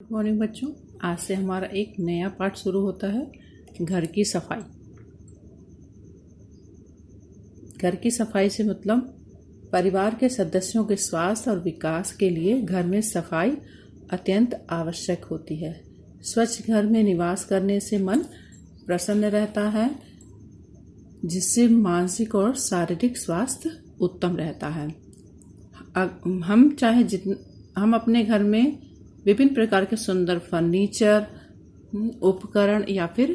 Good morning बच्चों। आज से हमारा एक नया पाठ शुरू होता है, घर की सफाई। घर की सफाई से मतलब परिवार के सदस्यों के स्वास्थ्य और विकास के लिए घर में सफाई अत्यंत आवश्यक होती है। स्वच्छ घर में निवास करने से मन प्रसन्न रहता है, जिससे मानसिक और शारीरिक स्वास्थ्य उत्तम रहता है। हम अपने घर में विभिन्न प्रकार के सुंदर फर्नीचर, उपकरण या फिर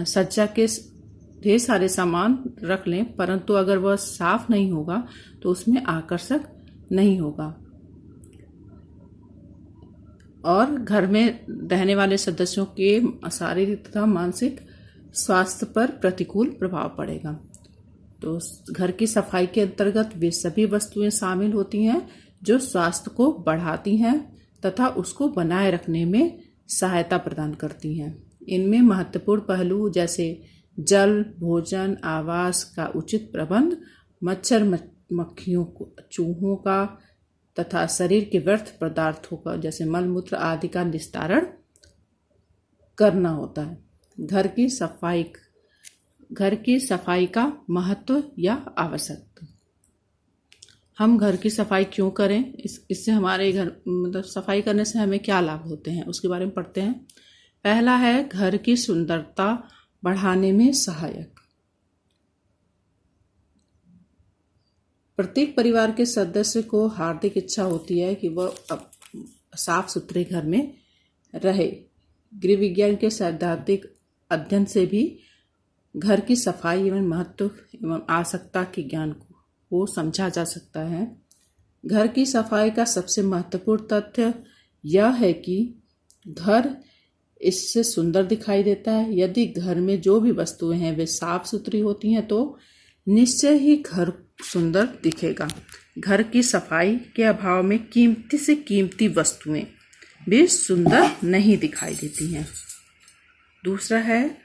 सज्जा के ढेर सारे सामान रख लें, परंतु अगर वह साफ नहीं होगा तो उसमें आकर्षक नहीं होगा और घर में रहने वाले सदस्यों के शारीरिक तथा मानसिक स्वास्थ्य पर प्रतिकूल प्रभाव पड़ेगा। तो घर की सफाई के अंतर्गत वे सभी वस्तुएं शामिल होती हैं जो स्वास्थ्य को बढ़ाती हैं तथा उसको बनाए रखने में सहायता प्रदान करती हैं। इनमें महत्वपूर्ण पहलू जैसे जल, भोजन, आवास का उचित प्रबंध, मच्छर मक्खियों चूहों का तथा शरीर के व्यर्थ पदार्थों का जैसे मलमूत्र आदि का निस्तारण करना होता है। घर की सफाई का महत्व या आवश्यकता। हम घर की सफाई क्यों करें, इससे हमारे घर मतलब सफाई करने से हमें क्या लाभ होते हैं उसके बारे में पढ़ते हैं। पहला है घर की सुंदरता बढ़ाने में सहायक। प्रत्येक परिवार के सदस्य को हार्दिक इच्छा होती है कि वह साफ सुथरे घर में रहे। गृह विज्ञान के सैद्धांतिक अध्ययन से भी घर की सफाई एवं महत्व एवं आवश्यकता के ज्ञान को समझा जा सकता है। घर की सफाई का सबसे महत्वपूर्ण तथ्य यह है कि घर इससे सुंदर दिखाई देता है। यदि घर में जो भी वस्तुएं हैं वे साफ सुथरी होती हैं तो निश्चय ही घर सुंदर दिखेगा। घर की सफाई के अभाव में कीमती से कीमती वस्तुएं भी सुंदर नहीं दिखाई देती हैं। दूसरा है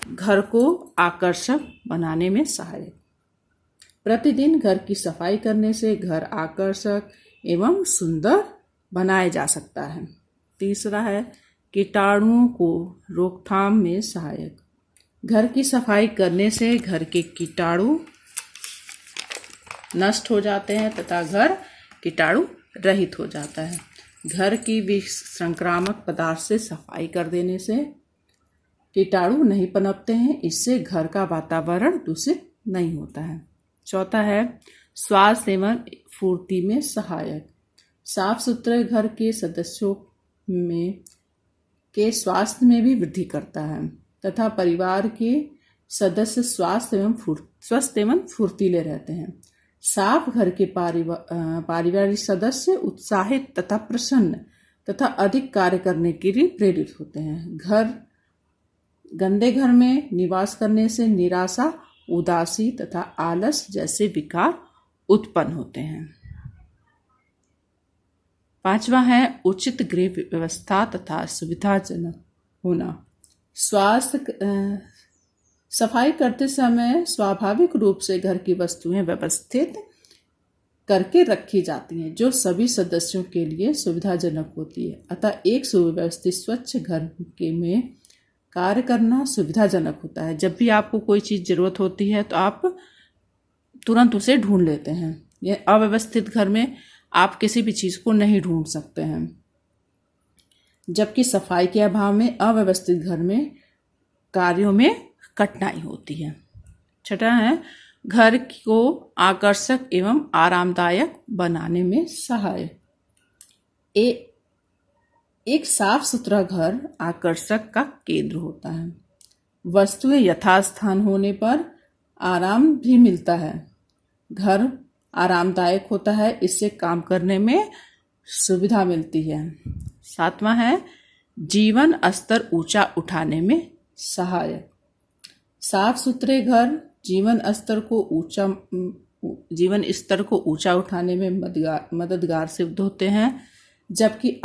घर को आकर्षक बनाने में सहायक। प्रतिदिन घर की सफाई करने से घर आकर्षक एवं सुंदर बनाया जा सकता है। तीसरा है कीटाणुओं को रोकथाम में सहायक। घर की सफाई करने से घर के कीटाणु नष्ट हो जाते हैं तथा घर कीटाणु रहित हो जाता है। घर की विसंक्रामक पदार्थ से सफाई कर देने से कीटाणु नहीं पनपते हैं, इससे घर का वातावरण दूषित नहीं होता है। चौथा है स्वास्थ्य एवं फुर्ती में सहायक। साफ सुथरे घर के सदस्यों के स्वास्थ्य में भी वृद्धि करता है तथा परिवार के सदस्य स्वस्थ एवं फुर्तीले रहते हैं। साफ घर के पारिवारिक सदस्य उत्साहित तथा प्रसन्न तथा अधिक कार्य करने के लिए प्रेरित होते हैं। गंदे घर में निवास करने से निराशा, उदासी तथा आलस जैसे विकार उत्पन्न होते हैं। पांचवा है उचित गृह व्यवस्था तथा सुविधाजनक होना। सफाई करते समय स्वाभाविक रूप से घर की वस्तुएं व्यवस्थित करके रखी जाती हैं जो सभी सदस्यों के लिए सुविधाजनक होती है। अतः एक सुव्यवस्थित स्वच्छ घर में कार्य करना सुविधाजनक होता है। जब भी आपको कोई चीज़ ज़रूरत होती है तो आप तुरंत उसे ढूंढ लेते हैं। यह अव्यवस्थित घर में आप किसी भी चीज़ को नहीं ढूंढ सकते हैं, जबकि सफाई के अभाव में अव्यवस्थित घर में कार्यों में कठिनाई होती है। छठा है घर को आकर्षक एवं आरामदायक बनाने में सहायक। एक साफ सुथरा घर आकर्षक का केंद्र होता है। वस्तुएं यथास्थान होने पर आराम भी मिलता है। घर आरामदायक होता है, इससे काम करने में सुविधा मिलती है। सातवां है जीवन स्तर ऊंचा उठाने में सहायक। साफ सुथरे घर जीवन स्तर को ऊंचा उठाने में मददगार सिद्ध होते हैं। जबकि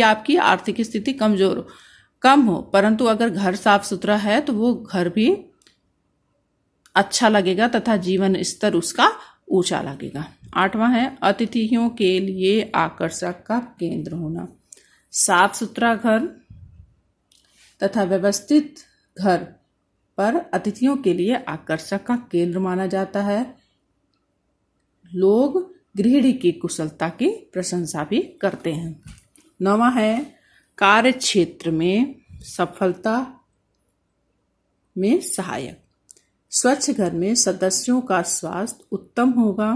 आपकी आर्थिक स्थिति कम हो, परंतु अगर घर साफ सुथरा है तो वो घर भी अच्छा लगेगा तथा जीवन स्तर उसका ऊंचा लगेगा। 8वां है अतिथियों के लिए आकर्षक का केंद्र होना। साफ सुथरा घर तथा व्यवस्थित घर पर अतिथियों के लिए आकर्षक का केंद्र माना जाता है। लोग गृहिणी की कुशलता की प्रशंसा भी करते हैं। 9वां है कार्य क्षेत्र में सफलता में सहायक। स्वच्छ घर में सदस्यों का स्वास्थ्य उत्तम होगा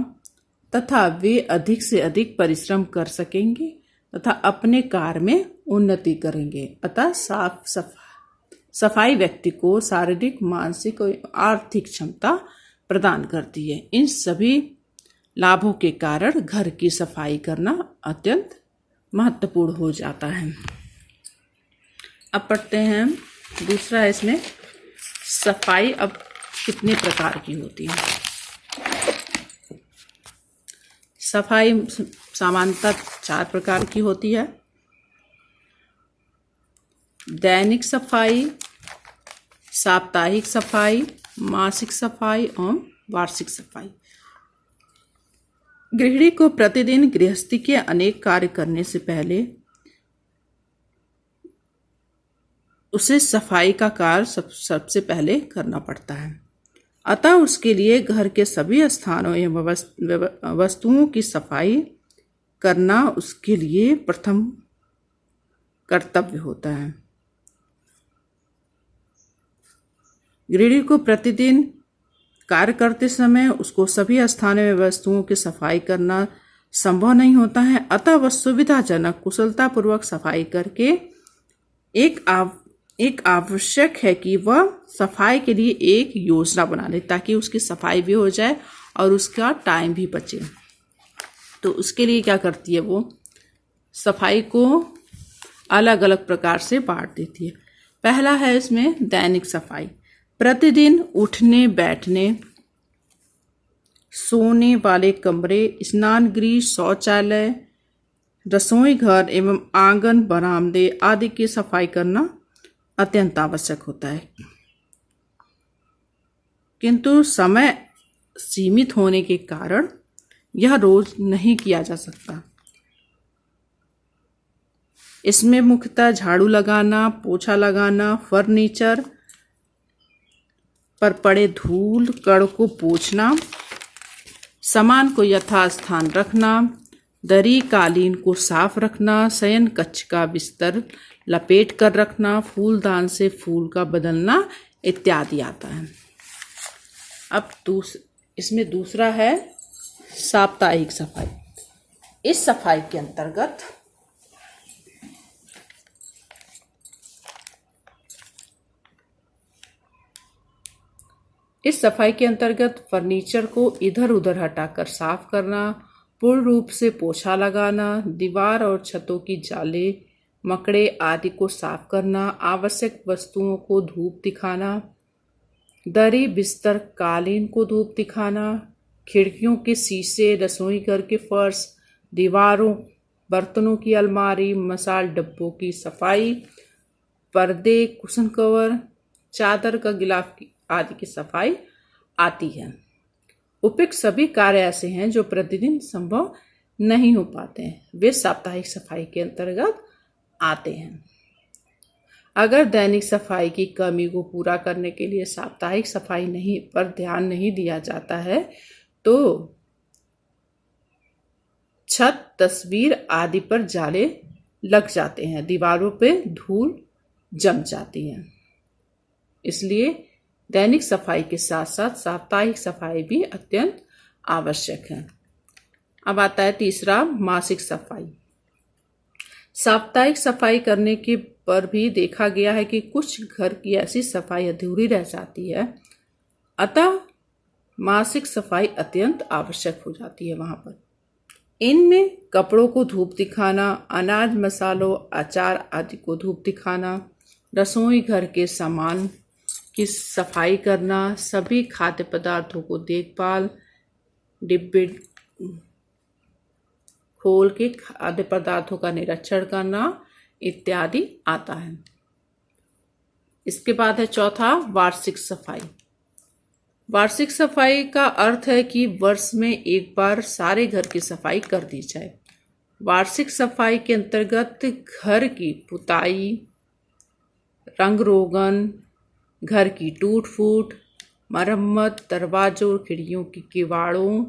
तथा वे अधिक से अधिक परिश्रम कर सकेंगे तथा अपने कार्य में उन्नति करेंगे। अतः सफाई व्यक्ति को शारीरिक, मानसिक और आर्थिक क्षमता प्रदान करती है। इन सभी लाभों के कारण घर की सफाई करना अत्यंत महत्वपूर्ण हो जाता है। अब पढ़ते हैं दूसरा, इसमें सफाई अब कितने प्रकार की होती है। सफाई सामान्यतः 4 प्रकार की होती है। दैनिक सफाई, साप्ताहिक सफाई, मासिक सफाई और वार्षिक सफाई। गृहिणी को प्रतिदिन गृहस्थी के अनेक कार्य करने से पहले उसे सफाई का कार्य सबसे पहले करना पड़ता है। अतः उसके लिए घर के सभी स्थानों एवं वस्तुओं की सफाई करना उसके लिए प्रथम कर्तव्य होता है। गृहिणी को प्रतिदिन कार्य करते समय उसको सभी स्थानों में वस्तुओं की सफाई करना संभव नहीं होता है। अतः वह सुविधाजनक कुशलतापूर्वक सफाई करके एक आवश्यक है कि वह सफाई के लिए एक योजना बना ले ताकि उसकी सफाई भी हो जाए और उसका टाइम भी बचे। तो उसके लिए क्या करती है, वो सफाई को अलग अलग प्रकार से बांट देती है। पहला है इसमें दैनिक सफाई। प्रतिदिन उठने बैठने, सोने वाले कमरे, स्नान गृह, शौचालय, रसोई घर एवं आंगन, बरामदे आदि की सफाई करना अत्यंत आवश्यक होता है, किंतु समय सीमित होने के कारण यह रोज नहीं किया जा सकता। इसमें मुख्यतः झाड़ू लगाना, पोछा लगाना, फर्नीचर पर पड़े धूल कण को पोंछना, सामान को यथास्थान रखना, दरी कालीन को साफ रखना, शयन कक्ष का बिस्तर लपेट कर रखना, फूलदान से फूल का बदलना इत्यादि आता है। अब इसमें दूसरा है साप्ताहिक सफाई। इस सफाई के अंतर्गत फर्नीचर को इधर उधर हटाकर साफ करना, पूर्ण रूप से पोछा लगाना, दीवार और छतों की जाले, मकड़े आदि को साफ करना, आवश्यक वस्तुओं को धूप दिखाना, दरी बिस्तर कालीन को धूप दिखाना, खिड़कियों के शीशे, रसोई घर के फर्श, दीवारों, बर्तनों की अलमारी, मसाल डब्बों की सफाई, पर्दे, कुशन कवर, चादर का गिलाफ आदि की सफाई आती है। उपयुक्त सभी कार्य ऐसे हैं जो प्रतिदिन संभव नहीं हो पाते हैं, वे साप्ताहिक सफाई के अंतर्गत आते हैं। अगर दैनिक सफाई की कमी को पूरा करने के लिए साप्ताहिक सफाई पर ध्यान नहीं दिया जाता है तो छत, तस्वीर आदि पर जाले लग जाते हैं, दीवारों पे धूल जम जाती है। इसलिए दैनिक सफाई के साथ साथ साप्ताहिक सफाई भी अत्यंत आवश्यक है। अब आता है तीसरा, मासिक सफाई। साप्ताहिक सफाई करने के पर भी देखा गया है कि कुछ घर की ऐसी सफाई अधूरी रह जाती है, अतः मासिक सफाई अत्यंत आवश्यक हो जाती है वहां पर। इनमें कपड़ों को धूप दिखाना, अनाज, मसालों, अचार आदि को धूप दिखाना, रसोई घर के सामान की सफाई करना, सभी खाद्य पदार्थों को देखभाल, डिब्बे खोल के खाद्य पदार्थों का निरीक्षण करना इत्यादि आता है। इसके बाद है चौथा, वार्षिक सफाई। वार्षिक सफाई का अर्थ है कि वर्ष में एक बार सारे घर की सफाई कर दी जाए। वार्षिक सफाई के अंतर्गत घर की पुताई, रंग रोगन, घर की टूट फूट, मरम्मत, दरवाजों खिड़कियों की किवाड़ों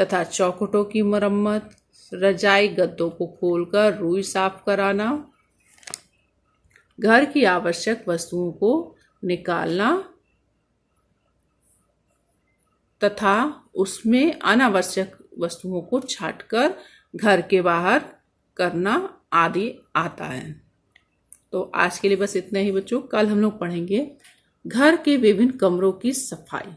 तथा चौखटों की मरम्मत, रजाई गद्दों को खोलकर रुई साफ कराना, घर की आवश्यक वस्तुओं को निकालना तथा उसमें अनावश्यक वस्तुओं को छांटकर घर के बाहर करना आदि आता है। तो आज के लिए बस इतना ही बच्चों। कल हम लोग पढ़ेंगे घर के विभिन्न कमरों की सफाई।